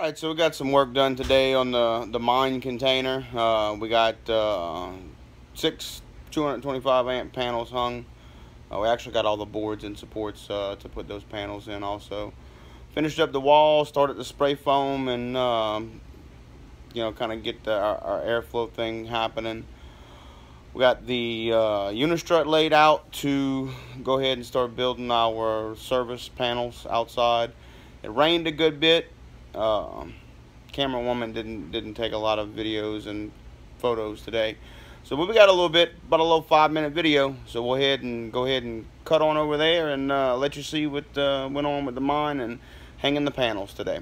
Alright, so we got some work done today on the mine container. We got 6 225 amp panels hung. We actually got all the boards and supports to put those panels in also. Finished up the wall, started the spray foam, and kind of get our airflow thing happening. We got the unistrut laid out to go ahead and start building our service panels outside. It rained a good bit. Camera woman didn't take a lot of videos and photos today, so we got a little bit, about a little 5-minute video. So we'll go ahead and cut on over there and let you see what went on with the mine and hanging the panels today.